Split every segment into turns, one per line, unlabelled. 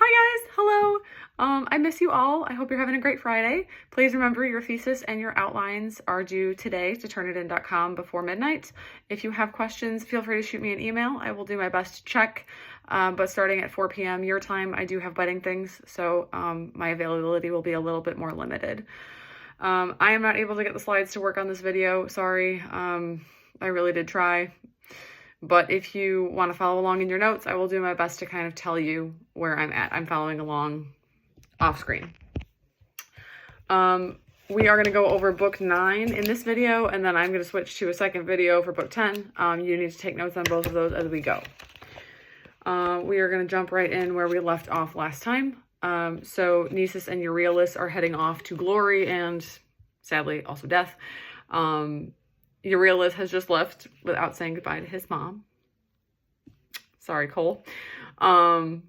Hi guys, hello. I miss you all. I hope you're having a great Friday. Please remember your thesis and your outlines are due today to turnitin.com before midnight. If you have questions, feel free to shoot me an email. I will do my best to check, but starting at 4 p.m. your time, I do have wedding things, so my availability will be a little bit more limited. I am not able to get the slides to work on this video, sorry. I really did try. But if you want to follow along in your notes, I will do my best to kind of tell you where I'm at. I'm following along off screen. We are going to go over book 9 in this video, and then I'm going to switch to a second video for book 10. You need to take notes on both of those as we go. We are going to jump right in where we left off last time. So Nisus and Euryalus are heading off to glory and, sadly, also death. Euryalus has just left without saying goodbye to his mom. Sorry, Cole. But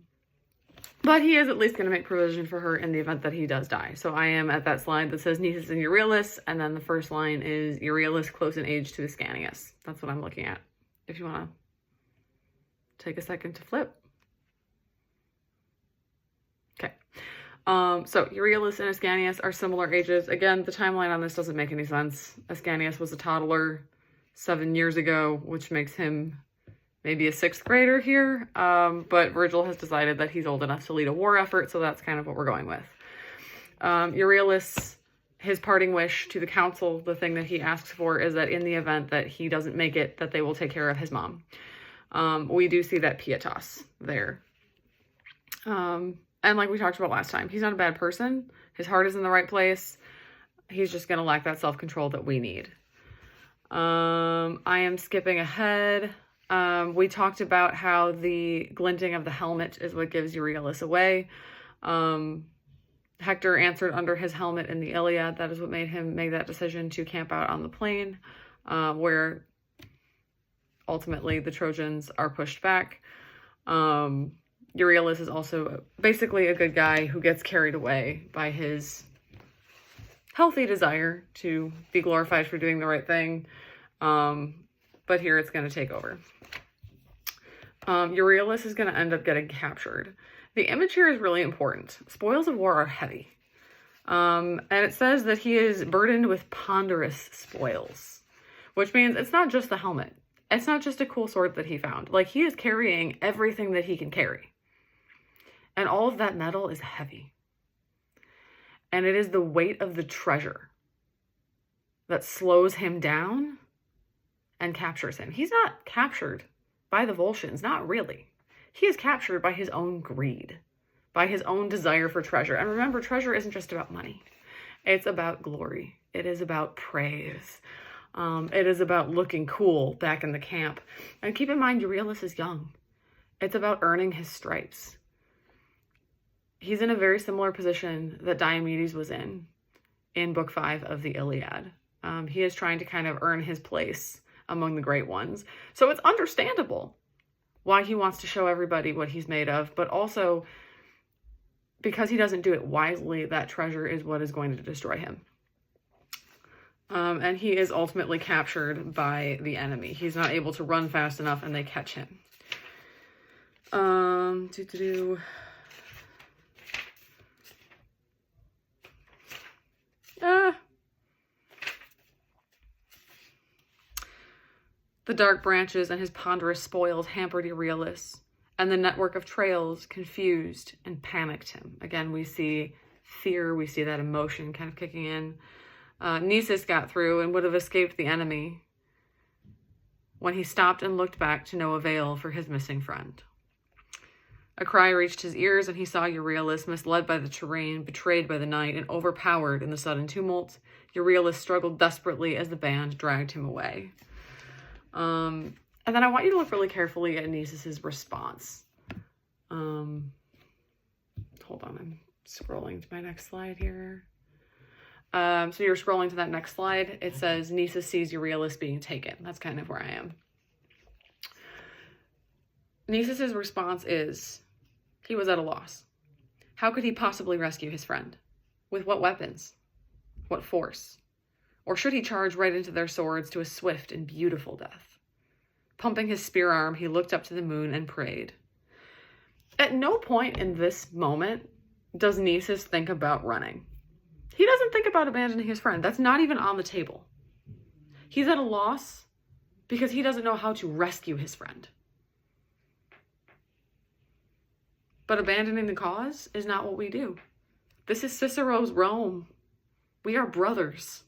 he is at least going to make provision for her in the event that he does die. So I am at that slide that says Nisus and Euryalus, and then the first line is Euryalus close in age to Ascanius. That's what I'm looking at. If you want to take a second to flip. Okay. So Euryalus and Ascanius are similar ages. Again, the timeline on this doesn't make any sense. Ascanius was a toddler 7 years ago, which makes him maybe a 6th grader here. But Virgil has decided that he's old enough to lead a war effort, so that's kind of what we're going with. Euryalus, his parting wish to the council, the thing that he asks for is that in the event that he doesn't make it, that they will take care of his mom. We do see that pietas there. And like we talked about last time, he's not a bad person. His heart is in the right place. He's just going to lack that self-control that we need. I am skipping ahead. We talked about how the glinting of the helmet is what gives Euryalus away. Hector answered under his helmet in the Iliad. That is what made him make that decision to camp out on the plain, where ultimately the Trojans are pushed back. Euryalus is also basically a good guy who gets carried away by his healthy desire to be glorified for doing the right thing. But here it's going to take over. Euryalus is going to end up getting captured. The image here is really important. Spoils of war are heavy. And it says that he is burdened with ponderous spoils, which means it's not just the helmet. It's not just a cool sword that he found. Like, he is carrying everything that he can carry. And all of that metal is heavy. And it is the weight of the treasure that slows him down and captures him. He's not captured by the Volscians, not really. He is captured by his own greed, by his own desire for treasure. And remember, treasure isn't just about money. It's about glory. It is about praise. It is about looking cool back in the camp. And keep in mind, Euryalus is young. It's about earning his stripes. He's in a very similar position that Diomedes was in book 5 of the Iliad. He is trying to kind of earn his place among the great ones. So it's understandable why he wants to show everybody what he's made of, but also because he doesn't do it wisely, that treasure is what is going to destroy him. And he is ultimately captured by the enemy. He's not able to run fast enough and they catch him. The dark branches and his ponderous spoils hampered Euryalus, and the network of trails confused and panicked him. Again, we see fear, we see that emotion kind of kicking in. Nisus got through and would have escaped the enemy when he stopped and looked back to no avail for his missing friend. A cry reached his ears, and he saw Euryalus, misled by the terrain, betrayed by the night, and overpowered in the sudden tumult. Euryalus struggled desperately as the band dragged him away. And then I want you to look really carefully at Nisus's response. Hold on, I'm scrolling to my next slide here. So you're scrolling to that next slide. It says Nisus sees Euryalus being taken. That's kind of where I am. Nisus's response is, he was at a loss. How could he possibly rescue his friend? With what weapons? What force? Or should he charge right into their swords to a swift and beautiful death? Pumping his spear arm, he looked up to the moon and prayed. At no point in this moment does Nisus think about running. He doesn't think about abandoning his friend. That's not even on the table. He's at a loss because he doesn't know how to rescue his friend. But abandoning the cause is not what we do. This is Cicero's Rome. We are brothers.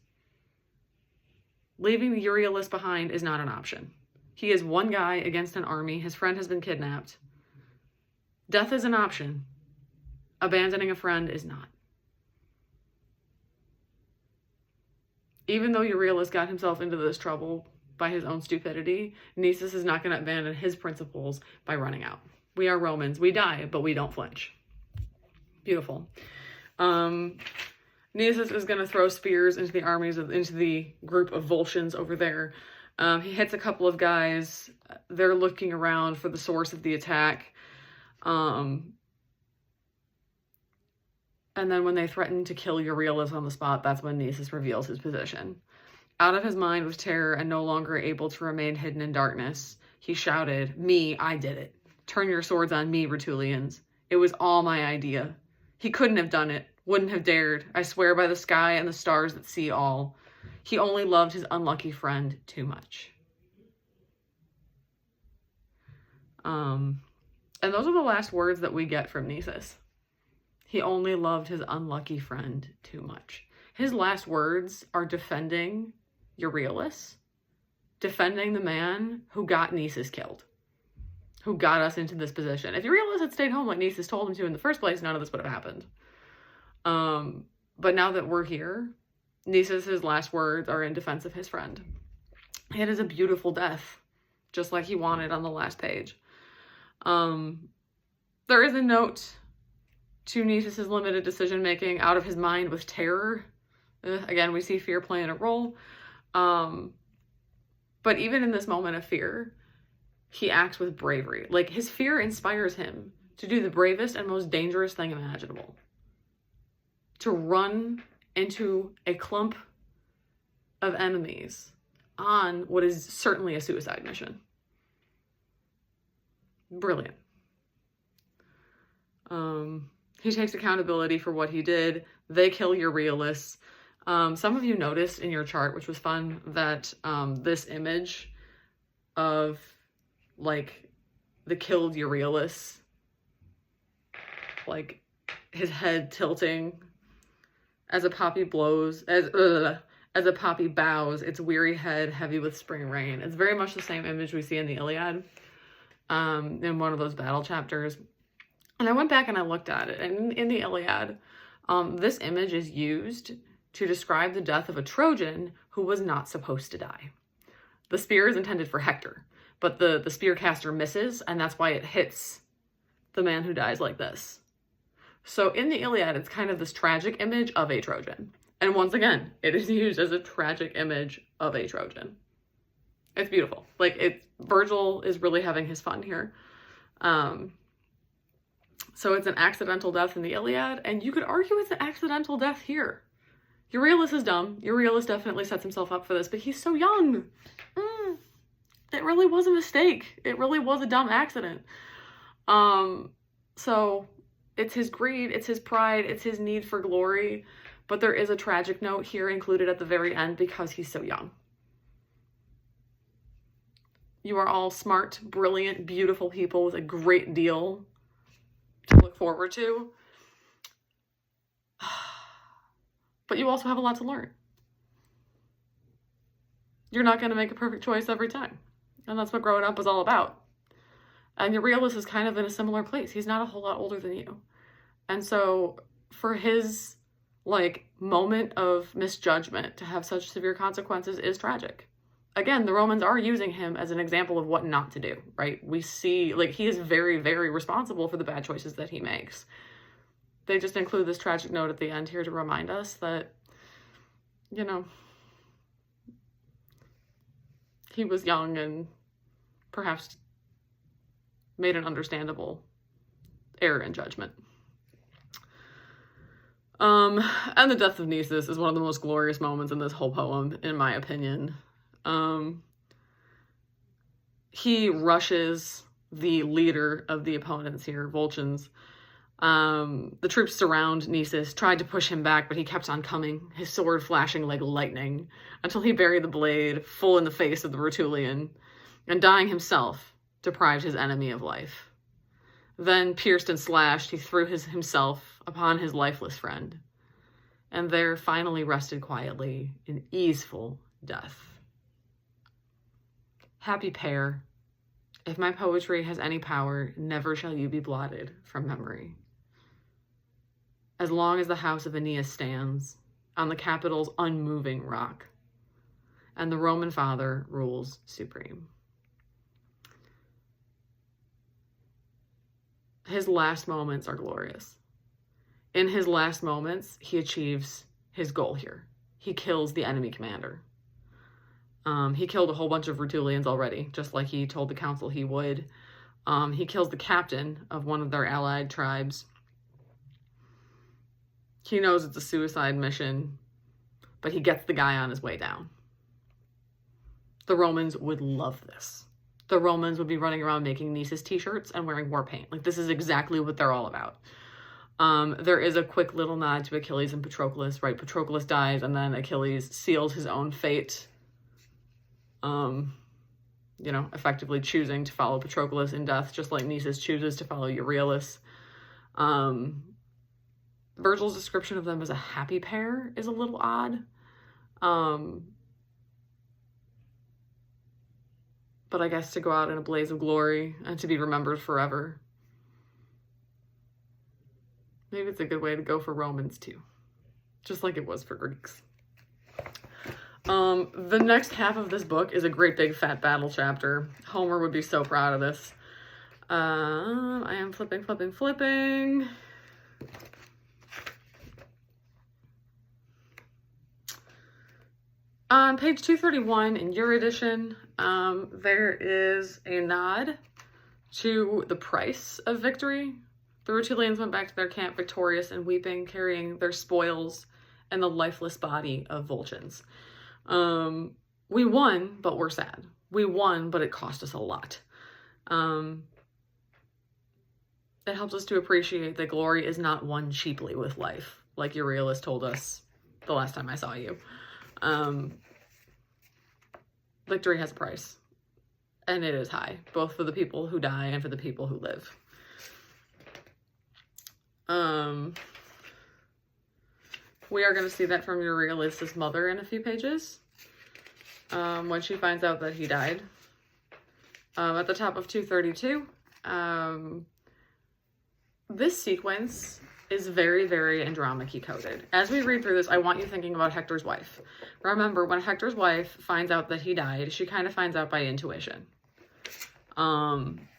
Leaving Euryalus behind is not an option. He is one guy against an army. His friend has been kidnapped. Death is an option. Abandoning a friend is not. Even though Euryalus got himself into this trouble by his own stupidity, Nisus is not going to abandon his principles by running out. We are Romans. We die, but we don't flinch. Beautiful. Nisus is going to throw spears into the armies, into the group of Volscians over there. He hits a couple of guys. They're looking around for the source of the attack. And then when they threaten to kill Euryalus on the spot, that's when Nisus reveals his position. Out of his mind with terror and no longer able to remain hidden in darkness, he shouted, "Me, I did it. Turn your swords on me, Rutulians. It was all my idea. He couldn't have done it, wouldn't have dared. I swear by the sky and the stars that see all. He only loved his unlucky friend too much." And those are the last words that we get from Nisus. He only loved his unlucky friend too much. His last words are defending Euryalus, defending the man who got Nisus killed, who got us into this position. If Euryalus had stayed home like Nisus told him to in the first place, none of this would have happened. But now that we're here, Nisus's last words are in defense of his friend. It is a beautiful death, just like he wanted on the last page. There is a note to Nisus's limited decision-making, out of his mind with terror. Again, we see fear playing a role. But even in this moment of fear, he acts with bravery. Like, his fear inspires him to do the bravest and most dangerous thing imaginable. To run into a clump of enemies on what is certainly a suicide mission. Brilliant. He takes accountability for what he did. They kill Euryalus. Some of you noticed in your chart, which was fun, that this image of, like, the killed Euryalus, like, his head tilting as a poppy blows, as a poppy bows, its weary head heavy with spring rain. It's very much the same image we see in the Iliad, in one of those battle chapters. And I went back and I looked at it, and in the Iliad, this image is used to describe the death of a Trojan who was not supposed to die. The spear is intended for Hector, but the spear caster misses, and that's why it hits the man who dies like this. So in the Iliad, it's kind of this tragic image of a Trojan. And once again, it is used as a tragic image of a Trojan. It's beautiful. Like, Virgil is really having his fun here. So it's an accidental death in the Iliad, and you could argue it's an accidental death here. Euryalus is dumb. Euryalus definitely sets himself up for this, but he's so young. It really was a mistake. It really was a dumb accident. So it's his greed, it's his pride, it's his need for glory, but there is a tragic note here included at the very end because he's so young. You are all smart, brilliant, beautiful people with a great deal to look forward to. But you also have a lot to learn. You're not going to make a perfect choice every time. And that's what growing up is all about. And Euryalus is kind of in a similar place. He's not a whole lot older than you. And so for his, like, moment of misjudgment to have such severe consequences is tragic. Again, the Romans are using him as an example of what not to do, right? We see, like, he is very, very responsible for the bad choices that he makes. They just include this tragic note at the end here to remind us that, you know, he was young and perhaps made an understandable error in judgment. And the death of Nisus is one of the most glorious moments in this whole poem, in my opinion. He rushes the leader of the opponents here, Volscians. The troops surround Nisus, tried to push him back, but he kept on coming, his sword flashing like lightning, until he buried the blade full in the face of the Rutulian, and dying himself, deprived his enemy of life. Then, pierced and slashed, he threw himself upon his lifeless friend, and there finally rested quietly in easeful death. Happy pair, if my poetry has any power, never shall you be blotted from memory. As long as the house of Aeneas stands on the capital's unmoving rock, and the Roman father rules supreme. His last moments are glorious. In his last moments, he achieves his goal here. He kills the enemy commander. He killed a whole bunch of Rutulians already, just like he told the council he would. He kills the captain of one of their allied tribes. He knows it's a suicide mission, but he gets the guy on his way down. The Romans would love this. The Romans would be running around making Nisus t-shirts and wearing war paint. Like, this is exactly what they're all about. There is a quick little nod to Achilles and Patroclus, right? Patroclus dies, and then Achilles seals his own fate, effectively choosing to follow Patroclus in death, just like Nisus chooses to follow Euryalus. Virgil's description of them as a happy pair is a little odd. But I guess to go out in a blaze of glory and to be remembered forever. Maybe it's a good way to go for Romans too, just like it was for Greeks. The next half of this book is a great big fat battle chapter. Homer would be so proud of this. I am flipping. On page 231 in your edition, there is a nod to the price of victory. The Rutulians went back to their camp victorious and weeping, carrying their spoils and the lifeless body of Volscians. We won, but we're sad. We won, but it cost us a lot. It helps us to appreciate that glory is not won cheaply with life, like Euryalus told us the last time I saw you. Victory has a price, and it is high, both for the people who die and for the people who live. We are going to see that from Euryalus' mother in a few pages, when she finds out that he died. At the top of 232, this sequence is very, very Andromache coded. As we read through this, I want you thinking about Hector's wife. Remember, when Hector's wife finds out that he died, she kind of finds out by intuition.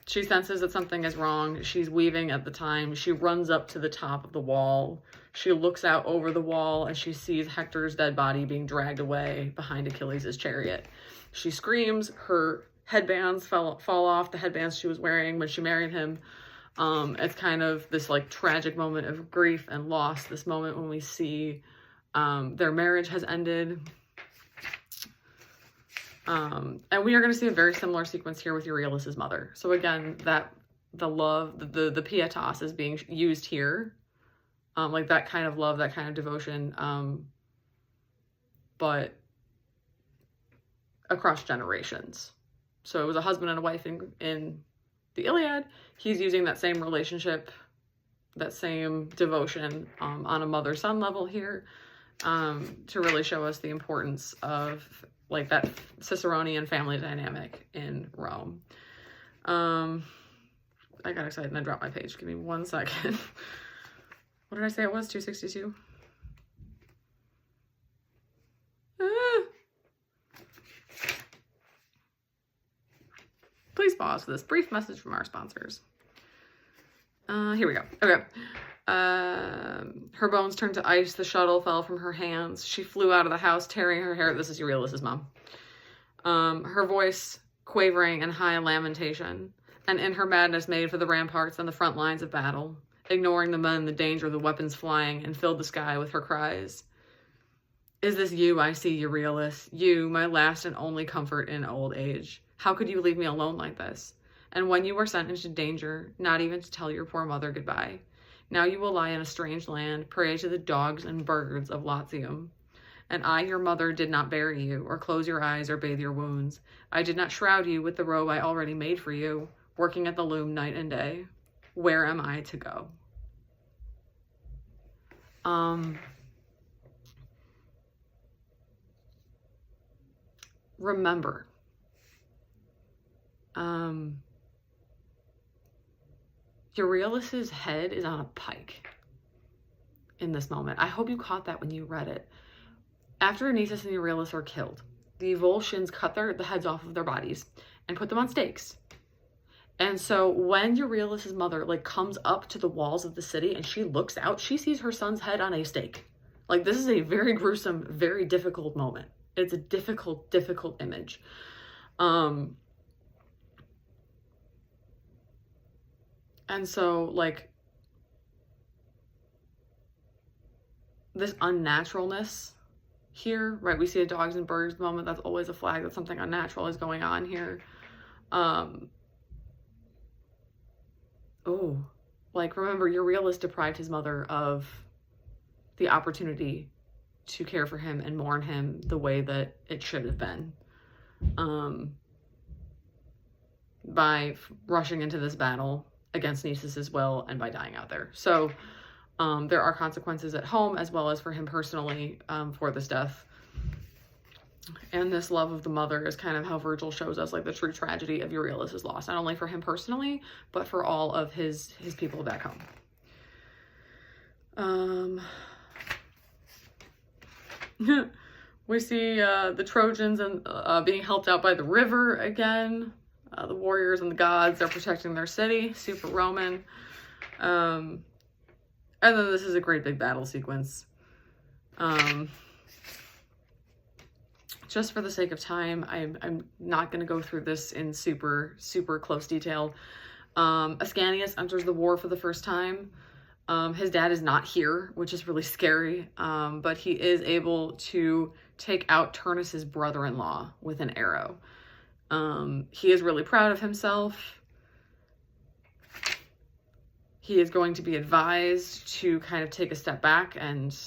She senses that something is wrong. She's weaving at the time. She runs up to the top of the wall. She looks out over the wall and she sees Hector's dead body being dragged away behind Achilles' chariot. She screams. Her headbands fall off, the headbands she was wearing when she married him. It's kind of this like tragic moment of grief and loss, this moment when we see their marriage has ended. And we are going to see a very similar sequence here with Euryalus' mother. So again, that the love, the pietas is being used here. Like that kind of love, that kind of devotion, but across generations. So it was a husband and a wife in the Iliad. He's using that same relationship, that same devotion on a mother-son level here to really show us the importance of like that Ciceronian family dynamic in Rome. I got excited and I dropped my page. Give me 1 second. What did I say it was? 262? Please pause for this brief message from our sponsors. Here we go. Okay. Her bones turned to ice. The shuttle fell from her hands. She flew out of the house, tearing her hair. This is Euryalus' mom. Her voice quavering in high lamentation, and in her madness made for the ramparts and the front lines of battle, ignoring the men, the danger, the weapons flying, and filled the sky with her cries. Is this you I see, Euryalus? You, my last and only comfort in old age. How could you leave me alone like this? And when you were sent into danger, not even to tell your poor mother goodbye. Now you will lie in a strange land, prey to the dogs and birds of Latium. And I, your mother, did not bury you, or close your eyes, or bathe your wounds. I did not shroud you with the robe I already made for you, working at the loom night and day. Where am I to go? Remember, Euryalus' head is on a pike in this moment. I hope you caught that when you read it. After Aeneas and Euryalus are killed, the Volscians cut the heads off of their bodies and put them on stakes. And so when Euryalus' mother comes up to the walls of the city and she looks out, she sees her son's head on a stake. This is a very gruesome, very difficult moment. It's a difficult, difficult image. And so this unnaturalness here, right? We see a dogs and birds moment. That's always a flag that something unnatural is going on here. Remember, Euryalus deprived his mother of the opportunity to care for him and mourn him the way that it should have been, by rushing into this battle against Nisus' will and by dying out there. So there are consequences at home as well as for him personally for this death. And this love of the mother is kind of how Virgil shows us the true tragedy of Euryalus' loss, not only for him personally, but for all of his people back home. We see the Trojans and being helped out by the river again. The warriors and the gods are protecting their city, super Roman. And then this is a great big battle sequence. Just for the sake of time, I'm not going to go through this in super, super close detail. Ascanius enters the war for the first time. His dad is not here, which is really scary, but he is able to take out Turnus's brother-in-law with an arrow. He is really proud of himself. He is going to be advised to kind of take a step back and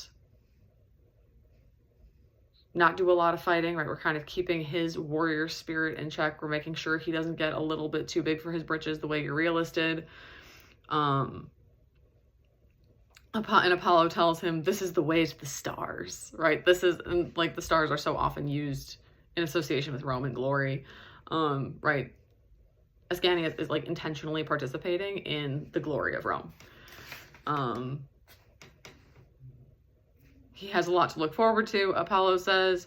not do a lot of fighting, right? We're kind of keeping his warrior spirit in check. We're making sure he doesn't get a little bit too big for his britches the way Euryalus did. And Apollo tells him, this is the way to the stars, right? This is, the stars are so often used in association with Roman glory, right? Ascanius is intentionally participating in the glory of Rome. He has a lot to look forward to. Apollo says,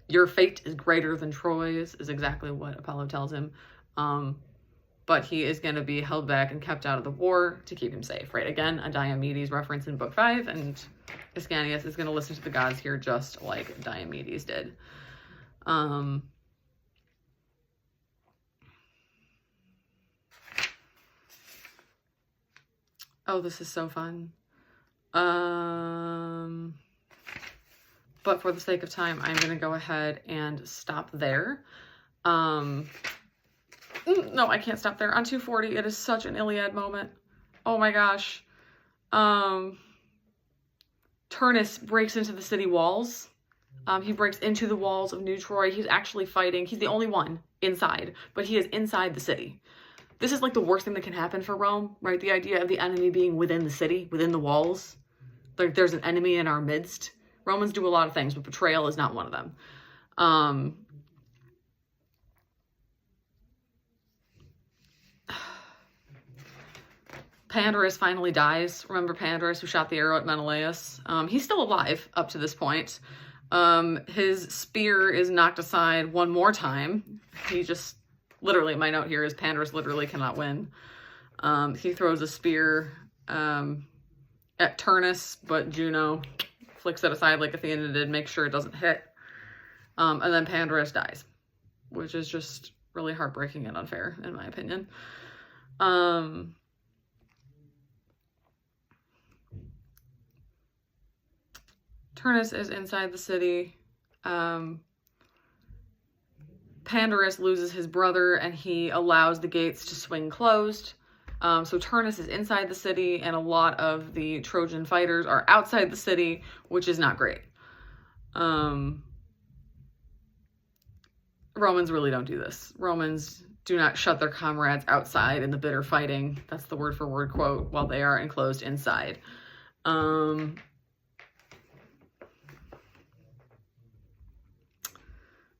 your fate is greater than Troy's, is exactly what Apollo tells him. But he is going to be held back and kept out of the war to keep him safe, right? Again, a Diomedes reference in book 5, and Ascanius is going to listen to the gods here just like Diomedes did. Oh, this is so fun. But for the sake of time, I'm going to go ahead and stop there. No, I can't stop there. On 240, it is such an Iliad moment. Oh my gosh. Turnus breaks into the city walls. He breaks into the walls of New Troy. He's actually fighting. He's the only one inside, but he is inside the city. This is the worst thing that can happen for Rome, right? The idea of the enemy being within the city, within the walls. There's an enemy in our midst. Romans do a lot of things, but betrayal is not one of them. Pandarus finally dies. Remember Pandarus who shot the arrow at Menelaus? He's still alive up to this point. His spear is knocked aside one more time. He just, literally, my note here is Pandarus literally cannot win. He throws a spear at Turnus, but Juno flicks it aside like Athena did, make sure it doesn't hit. And then Pandarus dies, which is just really heartbreaking and unfair, in my opinion. Turnus is inside the city. Pandarus loses his brother and he allows the gates to swing closed. So Turnus is inside the city and a lot of the Trojan fighters are outside the city, which is not great. Romans really don't do this. Romans do not shut their comrades outside in the bitter fighting. That's the word for word quote, while they are enclosed inside.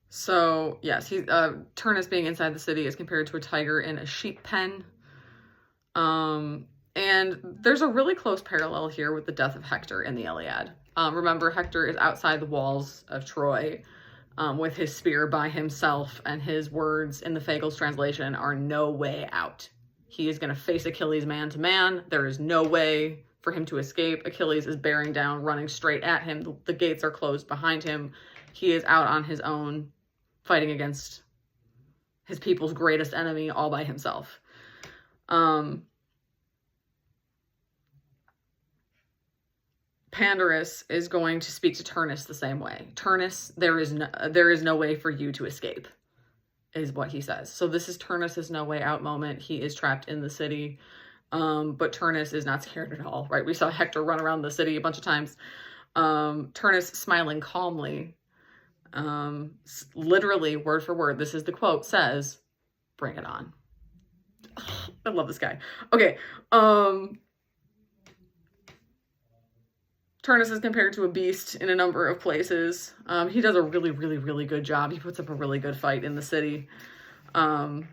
So yes, Turnus being inside the city is compared to a tiger in a sheep pen. And there's a really close parallel here with the death of Hector in the Iliad. Remember, Hector is outside the walls of Troy with his spear by himself, and his words in the Fagles translation are no way out. He is going to face Achilles man to man. There is no way for him to escape. Achilles is bearing down, running straight at him. The gates are closed behind him. He is out on his own, fighting against his people's greatest enemy all by himself. Pandarus is going to speak to Turnus the same way. Turnus, there is no way for you to escape, is what he says. So this is Turnus's no way out moment. He is trapped in the city, but Turnus is not scared at all, right? We saw Hector run around the city a bunch of times. Turnus smiling calmly, literally word for word, this is the quote, says, "Bring it on." I love this guy. Okay, Turnus is compared to a beast in a number of places. He does a really, really, really good job. He puts up a really good fight in the city. Turnus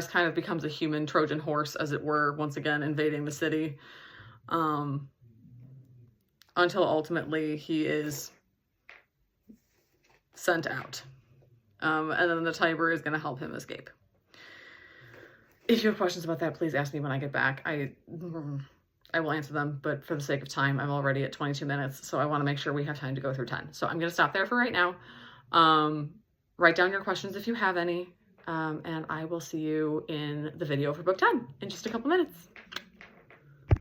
kind of becomes a human Trojan horse, as it were, once again invading the city. Until ultimately he is sent out. And then the Tiber is going to help him escape. If you have questions about that, please ask me when I get back. I will answer them, but for the sake of time, I'm already at 22 minutes, so I want to make sure we have time to go through 10. So I'm going to stop there for right now. Write down your questions if you have any, and I will see you in the video for book 10 in just a couple minutes.